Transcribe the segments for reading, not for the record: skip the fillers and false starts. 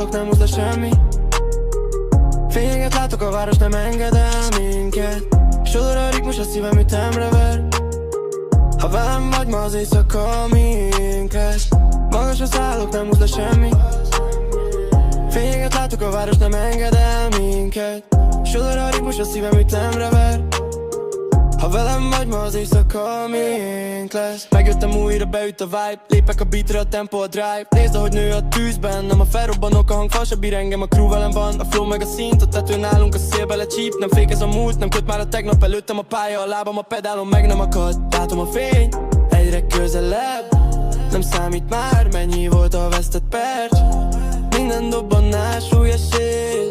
szállok, nem húz le semmi. Fényeget látok, a város nem enged el minket. Sodor a ritmus, a szívem ütemre ver. Ha velem vagy, ma az éjszaka miénk lesz. Magasra szállok, nem húz le semmi. Fényeget látok, a város nem enged el minket. Sodor a ritmus, a szívem ütemre ver. Ha velem vagy, ma az éjszaka miénk lesz. Megjöttem újra, beüt a vibe. Lépek a beatre, a tempo, a drive. Nézd, ahogy nő a tűzben. Nem a felrobbanók, a hangfal se bír engem, a crew velem van. A flow meg a szint, a tető nálunk, a szélbe lecsíp. Nem fékez a múlt, nem köt már a tegnap. Előttem a pálya, a lábam a pedálon meg nem akad. Látom a fényt, egyre közelebb. Nem számít már, mennyi volt a vesztett perc. Minden dobbanás új esély.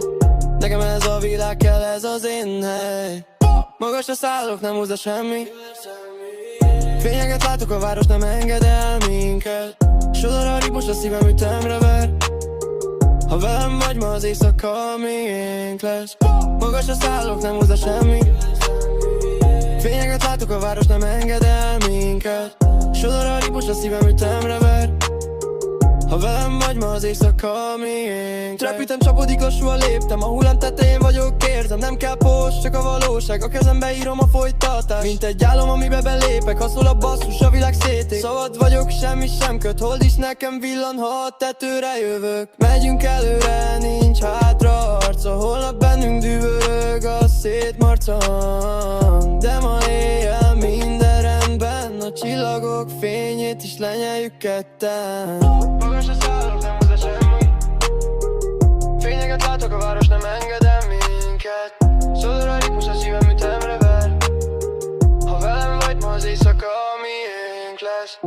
Nekem ez a világ kell, ez az én hely. Magasra szállok, nem húz le semmi. Fényeget látok, a város nem enged el minket. Sodor a ritmus, a szívem ütemre ver. Ha velem vagy, ma az éjszaka miénk lesz. Magasra szállok, nem húz le semmi. Fényeget látok, a város nem enged el minket. Sodor a ritmus, a szívem ütemre ver. Ha velem vagy, ma az éjszaka miénk. Trap-ütem csapodik, lassúan léptem. A hullám tetején vagyok, érzem. Nem kell post, csak a valóság. A kezembe írom a folytatást. Mint egy álom, amibe belépek. Ha szól a basszus, a világ széték. Szabad vagyok, semmi sem köt. Hold is nekem villan, ha a tetőre jövök. Megyünk előre, nincs hátra arca. Holnap bennünk dübörög a szétmarcam. De ma éjjel minden rendben. A csillagok fényét is lenyeljük ketten. Magasra szállok, nem húz le semmi. Fényeget látok, a város nem enged el minket. Sodor a ritmus, a szívem ütemre ver. Ha velem vagy, ma az éjszaka miénk lesz.